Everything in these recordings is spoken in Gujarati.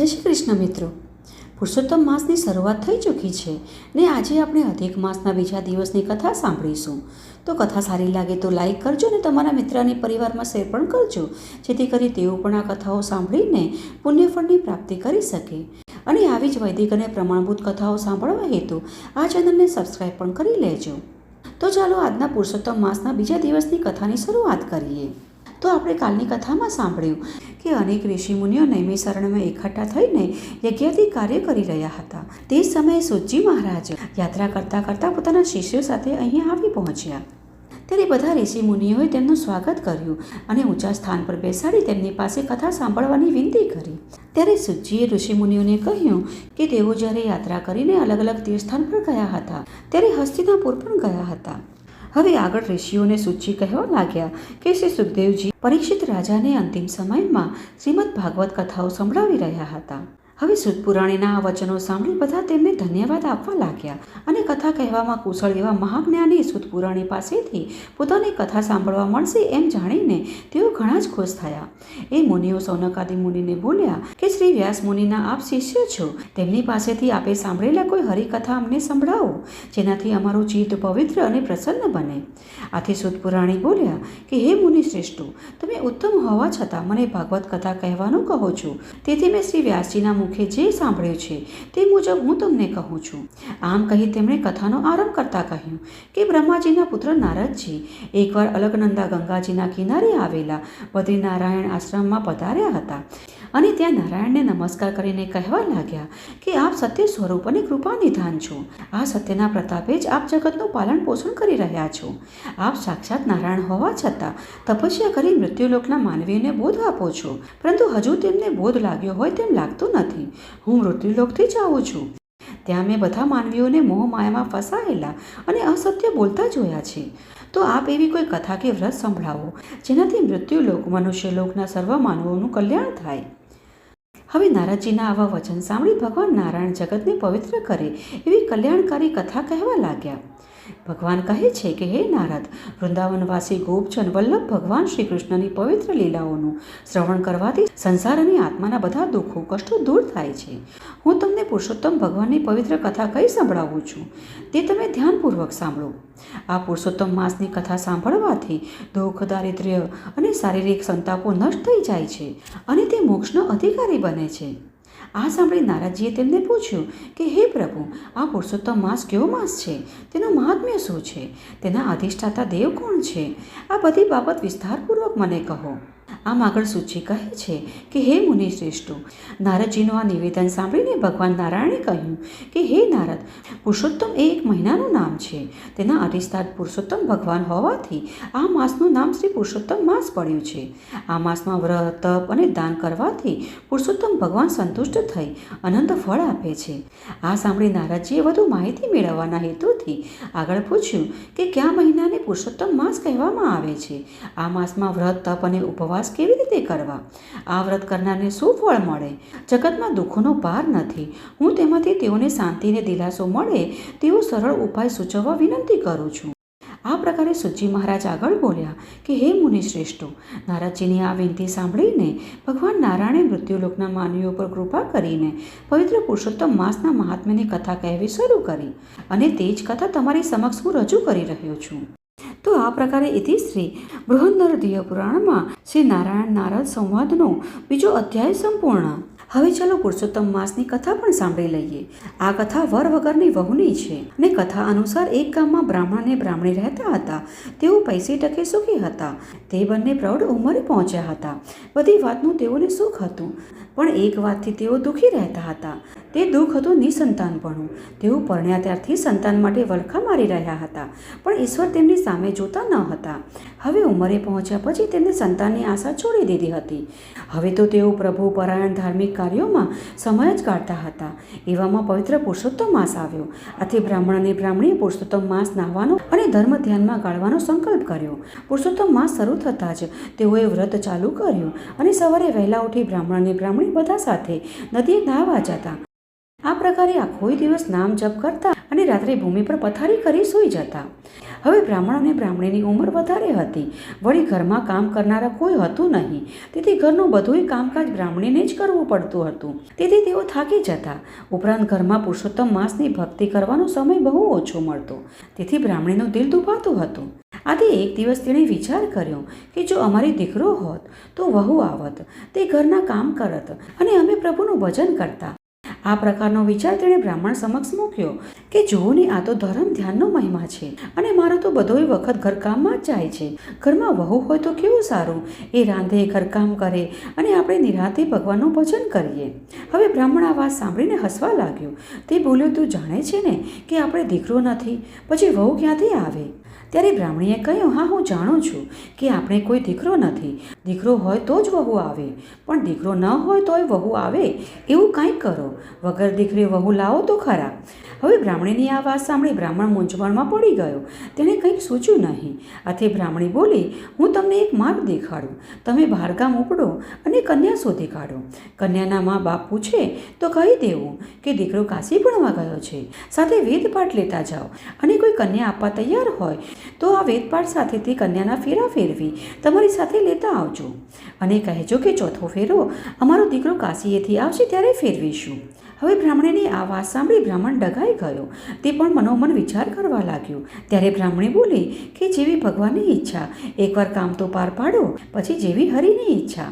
જય શ્રી કૃષ્ણ મિત્રો, પુરુષોત્તમ માસની શરૂઆત થઈ ચૂકી છે ને આજે આપણે અધિક માસના બીજા દિવસની કથા સાંભળીશું. તો કથા સારી લાગે તો લાઈક કરજો ને તમારા મિત્રની પરિવારમાં શેર પણ કરજો, જેથી કરી તેઓ પણ આ કથાઓ સાંભળીને પુણ્યફળની પ્રાપ્તિ કરી શકે. અને આવી જ વૈદિક અને પ્રમાણભૂત કથાઓ સાંભળવા હેતુ આ ચેનલને સબસ્ક્રાઈબ પણ કરી લેજો. તો ચાલો આજના પુરુષોત્તમ માસના બીજા દિવસની કથાની શરૂઆત કરીએ. તો આપણે કાલની કથામાં સાંભળ્યું કે અનેક ઋષિમુનિઓ નૈમિષારણ્યમાં એકઠા થઈને યજ્ઞાદિ કાર્ય કરી રહ્યા હતા. તે સમયે સૂતજી મહારાજ યાત્રા કરતાં કરતાં પોતાના શિષ્યો સાથે અહીં આવી પહોંચ્યા. ત્યારે બધા ઋષિમુનિઓએ તેમનું સ્વાગત કર્યું અને ઊંચા સ્થાન પર બેસાડી તેમની પાસે કથા સાંભળવાની વિનંતી કરી. ત્યારે સૂતજીએ ઋષિમુનિઓને કહ્યું કે તેઓ જ્યારે યાત્રા કરીને અલગ અલગ તીર્થસ્થાન પર ગયા હતા ત્યારે હસ્તિનાપુર પણ ગયા હતા. હવે આગળ ઋષિઓને સૂતજી કહેવા લાગ્યા કે શ્રી સુખદેવજી પરીક્ષિત રાજાને અંતિમ સમયમાં શ્રીમદ ભાગવત કથાઓ સંભળાવી રહ્યા હતા. હવે સૂત પુરાણીના આ વચનો સાંભળી બધા તેમને ધન્યવાદ આપવા લાગ્યા અને કથા કહેવામાં કુશળ એવા મહાજ્ઞાની સૂત પુરાણી પાસેથી પોતાની કથા સાંભળવા મળશે એમ જાણીને તેઓ ઘણા જ ખુશ થયા. એ મુનિઓ સૌનકાદિ મુનિને બોલ્યા કે શ્રી વ્યાસ મુનિના આપ શિષ્ય છો, તેમની પાસેથી આપે સાંભળેલા કોઈ હરિકથા અમને સંભળાવો, જેનાથી અમારું ચિત્ત પવિત્ર અને પ્રસન્ન બને. આથી સૂત પુરાણી બોલ્યા કે હે મુનિ શ્રેષ્ઠો, તમે ઉત્તમ હોવા છતાં મને ભાગવત કથા કહેવાનું કહો છો, તેથી મેં શ્રી વ્યાસજીના મુખે જે સાંભળ્યું છે તે મુજબ હું તમને કહું છું. આમ કહી તેમણે કથાનો આરંભ કરતા કહ્યું કે બ્રહ્માજીના પુત્ર નારદજી એકવાર અલકનંદા ગંગાજીના કિનારે આવેલા બદ્રીનારાયણ આશ્રમમાં પધાર્યા હતા અને ત્યાં નારાયણને નમસ્કાર કરીને કહેવા લાગ્યા કે આપ સત્ય સ્વરૂપ અને કૃપા નિધાન છો. આ સત્યના પ્રતાપે જ આપ જગતનું પાલન પોષણ કરી રહ્યા છો. આપ સાક્ષાત નારાયણ હોવા છતાં તપસ્યા કરી મૃત્યુલોકના માનવીઓને બોધ આપો છો, પરંતુ હજુ તેમને બોધ લાગ્યો હોય તેમ લાગતું નથી. હું મૃત્યુલોકથી જ આવું છું. ત્યાં મેં બધા માનવીઓને મોહ માયામાં ફસાયેલા અને અસત્ય બોલતા જોયા છે. તો આપ એવી કોઈ કથા કે વ્રત સંભળાવો જેનાથી મૃત્યુલોક મનુષ્યલોકના સર્વ માનવોનું કલ્યાણ થાય. હવે નારદજીના આવા વચન સાંભળી ભગવાન નારાયણ જગતને પવિત્ર કરે એવી કલ્યાણકારી કથા કહેવા લાગ્યા. ભગવાન કહે છે કે હે નારદ, વૃંદાવનવાસી ગોપચંદ વલ્લભ ભગવાન શ્રી કૃષ્ણની પવિત્ર લીલાઓનું શ્રવણ કરવાથી સંસાર અને આત્માના બધા દુઃખો કષ્ટો દૂર થાય છે. હું તમને પુરુષોત્તમ ભગવાનની પવિત્ર કથા કઈ સંભળાવું છું તે તમે ધ્યાનપૂર્વક સાંભળો. આ પુરુષોત્તમ માસની કથા સાંભળવાથી દુઃખ, દારિદ્ર્ય અને શારીરિક સંતાપો નષ્ટ થઈ જાય છે અને તે મોક્ષનો અધિકારી બને છે. આ સાંભળી નારદજીએ તેમને પૂછ્યું કે હે પ્રભુ, આ પુરુષોત્તમ માસ કયો માસ છે? તેનું મહાત્મ્ય શું છે? તેના અધિષ્ઠાતા દેવ કોણ છે? આ બધી બાબત વિસ્તારપૂર્વક મને કહો. આમ આગળ સૂચિ કહે છે કે હે મુનિ શ્રેષ્ઠો, નારદજીનું આ નિવેદન સાંભળીને ભગવાન નારાયણે કહ્યું કે હે નારદ, પુરુષોત્તમ એ એક મહિનાનું નામ છે. તેના અધિષ્ઠાત પુરુષોત્તમ ભગવાન હોવાથી આ માસનું નામ શ્રી પુરુષોત્તમ માસ પડ્યું છે. આ માસમાં વ્રત, તપ અને દાન કરવાથી પુરુષોત્તમ ભગવાન સંતુષ્ટ થઈ અનંત ફળ આપે છે. આ સાંભળી નારદજીએ વધુ માહિતી મેળવવાના હેતુથી આગળ પૂછ્યું કે કયા મહિનાને પુરુષોત્તમ માસ કહેવામાં આવે છે? આ માસમાં વ્રત, તપ અને ઉપવાસ કેવી રીતે કરવા? આ વ્રત કરનારને શું ફળ મળે? જગતમાં દુઃખોનો પાર નથી. હું તેમાંથી તેઓને શાંતિને દિલાસો મળે તેવો સરળ ઉપાય સૂચવવા વિનંતી કરું છું. આ પ્રકારે સૂતજી મહારાજ આગળ બોલ્યા કે હે મુનિ શ્રેષ્ઠો, નારદજીની આ વિનંતી સાંભળીને ભગવાન નારાયણે મૃત્યુલોકના માનવીઓ પર કૃપા કરીને પવિત્ર પુરુષોત્તમ માસના મહાત્મ્યની કથા કહેવી શરૂ કરી અને તે જ કથા તમારી સમક્ષ હું રજૂ કરી રહ્યો છું. તો આ પ્રકારે ઇતિશ્રી બૃહન્નરદીય પુરાણમાં શ્રી નારાયણ નારદ સંવાદનો બીજો અધ્યાય સંપૂર્ણ. હવે ચાલો પુરુષોત્તમ માસની કથા પણ સાંભળી લઈએ. આ કથા વર વગરની વહુની છે અને કથા અનુસાર એક ગામમાં બ્રાહ્મણ અને બ્રાહ્મણી રહેતા હતા. તેઓ પૈસે ટકે સુખી હતા. તે બંને પ્રૌઢ ઉંમરે પહોંચ્યા હતા. બધી વાતનું તેઓને સુખ હતું, પણ એક વાતથી તેઓ દુઃખી રહેતા હતા. તે દુઃખ હતું નિસંતાનપણું. તેઓ પરણ્યા ત્યારથી સંતાન માટે વલખા મારી રહ્યા હતા, પણ ઈશ્વર તેમની સામે જોતા ન હતા. હવે ઉંમરે પહોંચ્યા પછી તેમને સંતાનની આશા છોડી દીધી હતી. હવે તો તેઓ પ્રભુ પરાયણ ધાર્મિક કાર્યોમાં સમય જ કાઢતા હતા. એવામાં પવિત્ર પુરુષોત્તમ માસ આવ્યો. આથી બ્રાહ્મણ અને બ્રાહ્મણીએ પુરુષોત્તમ માસ નાહવાનો અને ધર્મ ધ્યાનમાં ગાળવાનો સંકલ્પ કર્યો. પુરુષોત્તમ માસ શરૂ થતાં જ તેઓએ વ્રત ચાલુ કર્યું અને સવારે વહેલા ઉઠી બ્રાહ્મણ અને બ્રાહ્મણી બધા સાથે નદીએ નાહવા જતા. આ પ્રકારે આખો દિવસ નામ જપ કરતા અને રાત્રે ભૂમિ પર પથારી કરી સૂઈ જતા. હવે બ્રાહ્મણ અને બ્રાહ્મણીની ઉંમર વધારે હતી. વળી ઘરમાં કામ કરનારા કોઈ હતું નહીં, તેથી ઘરનું બધુંય કામકાજ બ્રાહ્મણીને જ કરવું પડતું હતું. તેથી તેઓ થાકી જતા. ઉપરાંત ઘરમાં પુરુષોત્તમ માસની ભક્તિ કરવાનો સમય બહુ ઓછો મળતો, તેથી બ્રાહ્મણીનું દિલ દુભાતું હતું. આથી એક દિવસ તેણે વિચાર કર્યો કે જો અમારી દીકરો હોત તો વહુ આવત, તે ઘરના કામ કરત અને અમે પ્રભુનું ભજન કરતા. આ પ્રકારનો વિચાર તેણે બ્રાહ્મણ સમક્ષ મૂક્યો કે જુઓ ને, આ તો ધર્મ ધ્યાનનો મહિમા છે અને મારો તો બધોય વખત ઘરકામમાં જ જાય છે. ઘરમાં વહુ હોય તો કેવું સારું, એ રાંધે, ઘરકામ કરે અને આપણે નિરાંતે ભગવાનનું ભજન કરીએ. હવે બ્રાહ્મણ આ વાત સાંભળીને હસવા લાગ્યો. તે બોલ્યો, તું જાણે છે ને કે આપણે દીકરો નથી, પછી વહુ ક્યાંથી આવે? ત્યારે બ્રાહ્મણીએ કહ્યું, હા, હું જાણું છું કે આપણે કોઈ દીકરો નથી. દીકરો હોય તો જ વહુ આવે, પણ દીકરો ન હોય તોય વહુ આવે એવું કાંઈ કરો. વગર દીકરી વહુ લાવો તો ખરા. હવે બ્રાહ્મણીની આ વાત સાંભળી બ્રાહ્મણ મૂંઝવણમાં પડી ગયો. તેણે કંઈક સૂચ્યું નહીં. આથી બ્રાહ્મણી બોલી, હું તમને એક માર્ગ દેખાડું. તમે બહારગામ ઉપડો અને કન્યા શોધી કાઢો. કન્યાના મા બાપ પૂછે તો કહી દેવું કે દીકરો કાશી ભણવા ગયો છે, સાથે વેદપાઠ લેતા જાઓ. અને કોઈ કન્યા આપવા તૈયાર હોય તો આ વેદપાઠ સાથે તે કન્યાના ફેરા ફેરવી તમારી સાથે લેતા આવજો અને કહેજો કે ચોથો ફેરો અમારો દીકરો કાશીએથી આવશે ત્યારે ફેરવીશું. હવે બ્રાહ્મણીની આ વાત સાંભળી બ્રાહ્મણ ડઘાઈ ગયો. તે પણ મનોમન વિચાર કરવા લાગ્યો. ત્યારે બ્રાહ્મણી બોલી કે જેવી ભગવાનની ઈચ્છા, એકવાર કામ તો પાર પાડો, પછી જેવી હરિની ઈચ્છા.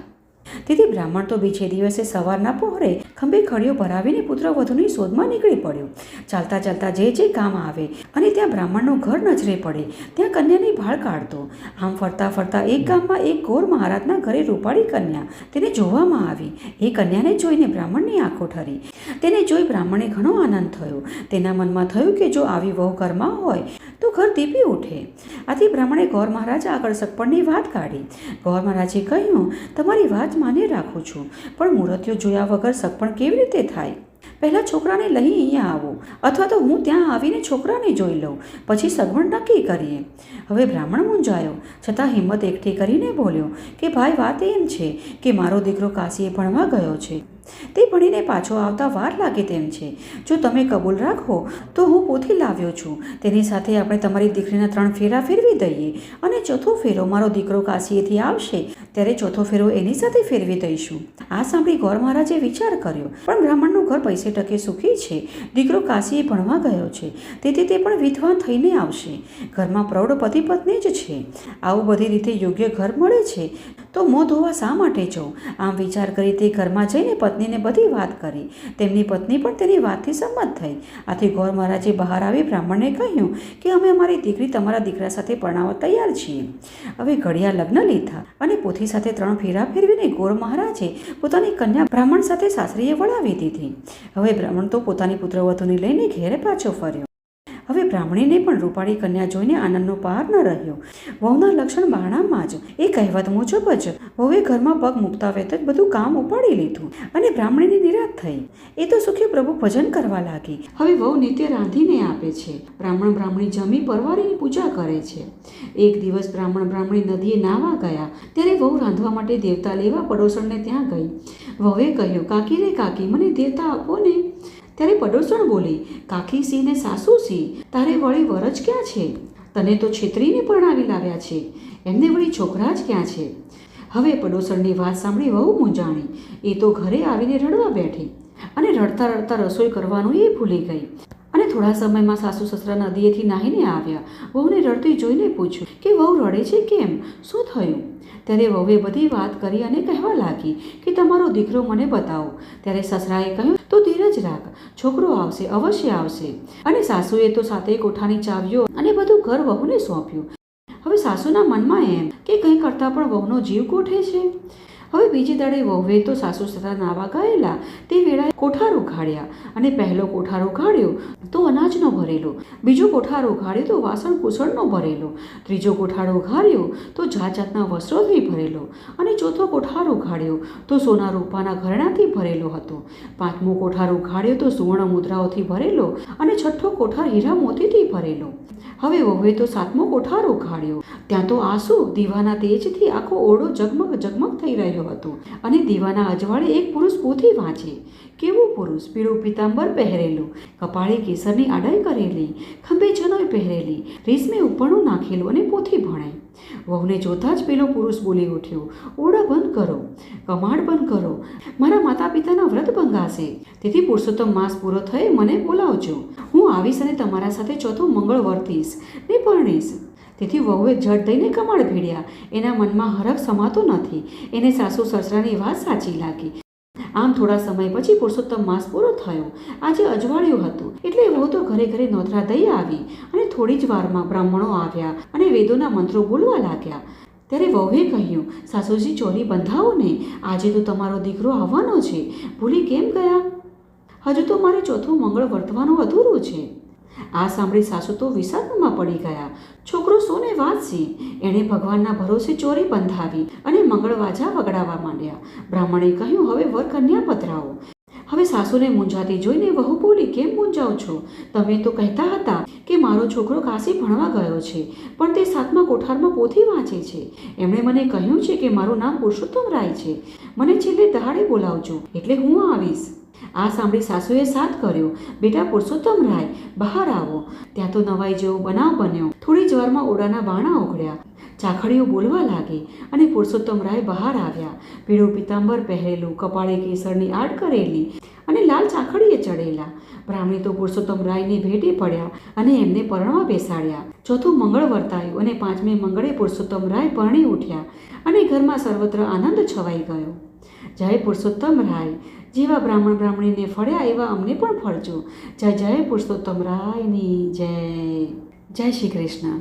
તેથી બ્રાહ્મણ તો બીજે દિવસે સવારના પહોરે ખંભે ખડીઓ ભરાવીને પુત્રવધૂની શોધમાં નીકળી પડ્યો. ચાલતા ચાલતા જે કામ આવે અને ત્યાં બ્રાહ્મણનું ઘર નજરે પડે ત્યાં કન્યાની ભાળ કાઢતો. આમ ફરતા ફરતા એક ગામમાં એક ગોર મહારાજના ઘરે રૂપાળી કન્યા તેને જોવામાં આવી. એ કન્યાને જોઈને બ્રાહ્મણની આંખો ઠરી. તેને જોઈ બ્રાહ્મણે ઘણો આનંદ થયો. તેના મનમાં થયું કે જો આવી વહુ ઘરમાં હોય તો ઘર દીપી ઉઠે. આથી બ્રાહ્મણે ગોર મહારાજ આગળ સગપણની વાત કાઢી. ગોર મહારાજે કહ્યું, તમારી વાત માને રાખું છું, પણ મૂર્તિઓ જોયા વગર સગપણ કેવી રીતે થાય? પહેલાં છોકરાને લઈ અહીંયા આવો, અથવા તો હું ત્યાં આવીને છોકરાને જોઈ લઉં, પછી સગવડ નક્કી કરીએ. હવે બ્રાહ્મણ મૂંઝાયો, છતાં હિંમત એકઠી કરીને બોલ્યો કે ભાઈ, વાત એમ છે કે મારો દીકરો કાશીએ ભણવા ગયો છે. તે ભણીને પાછો આવતા વાર લાગે તેમ છે. જો તમે કબૂલ રાખો તો હું પોથી લાવ્યો છું. તેની સાથે આપણે તમારી દીકરીના 3 ફેરા ફેરવી દઈએ અને ચોથો ફેરો મારો દીકરો કાશીએથી આવશે ત્યારે ચોથો ફેરો એની સાથે ફેરવી દઈશું. આ સાંભળી ગોર મહારાજે વિચાર કર્યો, પણ બ્રાહ્મણનું ઘર પૈસે ટકે સુખી છે. દીકરો કાશીએ ભણવા ગયો છે, તેથી તે પણ વિદ્વાન થઈને આવશે. ઘરમાં પ્રૌઢ પતિ પત્ની જ છે. આવું બધી રીતે યોગ્ય ઘર મળે છે તો મોં ધોવા શા માટે જવું? આમ વિચાર કરી તે ઘરમાં જઈને પત્નીને બધી વાત કરી. તેમની પત્ની પણ તેની વાતથી સંમત થઈ. આથી ગોર મહારાજે બહાર આવી બ્રાહ્મણને કહ્યું કે અમે અમારી દીકરી તમારા દીકરા સાથે પરણાવવા તૈયાર છીએ. હવે ઘડિયા લગ્ન લીધા અને પોથી સાથે 3 ફેરા ફેરવીને ગોર મહારાજે પોતાની કન્યા બ્રાહ્મણ સાથે સાસરીએ વળાવી દીધી. હવે બ્રાહ્મણ તો પોતાની પુત્રવધૂને લઈને ઘેરે પાછો ફર્યો. હવે બ્રાહ્મણીને પણ રૂપાળી કન્યા જોઈને આનંદનો પાર ન રહ્યો. વહુના લક્ષણ બારણામાં જ. એ કહેવત મુજબ જ વહુએ ઘરમાં પગ મૂકતા વેત જ બધું કામ ઉપાડી લીધું અને બ્રાહ્મણીની નિરાશ થઈ. એ તો સુખી પ્રભુ ભજન કરવા લાગી. હવે વહુ નિત્ય રાંધીને આપે છે. બ્રાહ્મણ બ્રાહ્મણી જમી પરવારીની પૂજા કરે છે. એક દિવસ બ્રાહ્મણ બ્રાહ્મણી નદીએ નાહવા ગયા ત્યારે વહુ રાંધવા માટે દેવતા લેવા પડોસણને ત્યાં ગઈ. વહુએ કહ્યું, કાકી રે કાકી, મને દેવતા આપો ને. ત્યારે પડોસણ બોલી, કાકી સી ને સાસુ સી, તારે વળી વરજ ક્યાં છે? તને તો છેતરીને પરણાવી લાવ્યા છે, એમને વળી છોકરા જ ક્યાં છે? હવે પડોસણની વાત સાંભળી વહુ મૂંઝાણી. એ તો ઘરે આવીને રડવા બેઠી અને રડતા રડતા રસોઈ કરવાનું એ ભૂલી ગઈ. અને થોડા સમયમાં સાસુ સસરા નદીએથી નાહીને આવ્યા. વહુને રડતી જોઈને પૂછ્યું કે વહુ રડે છે કેમ? શું થયું? ત્યારે વહુએ બધી વાત કરી અને કહેવા લાગી કે તમારો દીકરો મને બતાવો. ત્યારે સસરાએ કહ્યું, તો ધીરજ રાખ, છોકરો આવશે, અવશ્ય આવશે. અને સાસુએ તો 7 કોઠાની ચાવીઓ અને બધું ઘર વહુને સોંપ્યું. હવે સાસુના મનમાં એમ કે કંઈ કરતાં પણ વહુનો જીવ કોઠે છે. હવે બીજી દાડે વહુએ તો સાસુ સસરા નાવા ગયેલા તે વેળાએ કોઠાર ઉઘાડ્યા અને પહેલો કોઠાર ઉઘાડ્યો તો અનાજનો ભરેલો, બીજો કોઠાર ઉઘાડ્યો તો વાસણ કુસળનો ભરેલો, ત્રીજો કોઠાર ઉઘાડ્યો તો જાત જાતના વસ્ત્રોથી ભરેલો અને ચોથો કોઠાર ઉઘાડ્યો તો સોના રૂપાના ઘરેણાથી ભરેલો હતો. પાંચમો કોઠાર ઉઘાડ્યો તો સુવર્ણ મુદ્રાઓથી ભરેલો અને છઠ્ઠો કોઠાર હીરા મોતીથી ભરેલો. હવે વહુએ તો 7મો કોઠાર ઉઘાડ્યો. ત્યાં તો આંસુ દીવાના તેજથી આખો ઓરડો ઝગમગ ઝગમગ થઈ રહ્યો હતો અને દીવાના અજવાળે એક પુરુષ પોથી વાંચે. કેવું પુરુષ, પીળું પીતાંબર પહેરેલું, કપાળે કેસરની આડાઈ કરેલી, ખંભે જનોઈ પહેરેલી, રેશમી ઉપરણું નાખેલું અને પોથી ભણે. વહુને જોતાં જ પેલો પુરુષ બોલી ઉઠ્યો, ઓરડા બંધ કરો, કમાડ બંધ કરો, મારા માતા પિતાના વ્રત ભંગાશે. તેથી પુરુષોત્તમ માસ પૂરો થયે મને બોલાવજો. હું આવીશ અને તમારા સાથે ચોથું મંગળ વર્તીશ ને પરણીશ. તેથી વહુએ ઝટ દઈને કમાડ ભીડ્યા. એના મનમાં હરખ સમાતો નથી. એને સાસુ સસરાની વાત સાચી લાગી. આમ થોડા સમય પછી પુરુષોત્તમ માસ પૂરો થયો. આજે અજવાળિયું હતું એટલે વહુ તો ઘરે ઘરે નોતરા દઈ આવી અને થોડી જ વારમાં બ્રાહ્મણો આવ્યા અને વેદોના મંત્રો બોલવા લાગ્યા. ત્યારે વહુએ કહ્યું, સાસુજી ચોરી બંધાવો ને, આજે તો તમારો દીકરો આવવાનો છે, ભૂલી કેમ ગયા? હજુ તો મારે ચોથું મંગળ વર્તવાનું અધૂરું છે. આ સાંભળી સાસુ તો વિષાદમાં પડી ગયા. છોકરો સોને વાંચશે. એણે ભગવાનના ભરોસે ચોરી બંધાવી અને મંગળવાજા વગડાવવા માંડ્યા. બ્રાહ્મણે કહ્યું, હવે વર કન્યા પધરાવો. હવે સાસુને મૂંઝાતી જોઈને વહુ બોલી, કેમ મૂંઝાવ છો? તમે તો કહેતા હતા કે મારો છોકરો કાશી ભણવા ગયો છે, પણ તે 7મા કોઠારમાં પોથી વાંચે છે. એમણે મને કહ્યું છે કે મારું નામ પુરુષોત્તમ રાય છે. મને છેલ્લે દહાડે બોલાવજો એટલે હું આવીશ. આ સાંભળી સાસુએ સાથ કર્યો, બેટા પુરુષોત્તમ રાય, બહાર આવો. ત્યાં તો નવાઈ જેવો બનાવ બન્યો. થોડી જ વારમાં ઓરડાના બારણા ઉઘડ્યા. ચાખડીઓ બોલવા લાગી અને પુરુષોત્તમ રાય બહાર આવ્યા. પીળું પીતાંબર પહેરેલું, કપાળે કેસરની આડ કરેલી અને લાલ ચાખડીએ ચડેલા. બ્રાહ્મણી તો પુરુષોત્તમ રાયની ભેટે પડ્યા અને એમને પરણવા બેસાડ્યા. ચોથું મંગળ વર્તાયું અને 5મે મંગળે પુરુષોત્તમ રાય પરણી ઉઠ્યા અને ઘરમાં સર્વત્ર આનંદ છવાઈ ગયો. જય પુરુષોત્તમ રાય. જેવા બ્રાહ્મણ બ્રાહ્મણીને ફળ્યા એવા અમને પણ ફળજો. જય જય પુરુષોત્તમ રાયની જય. જય શ્રી કૃષ્ણ.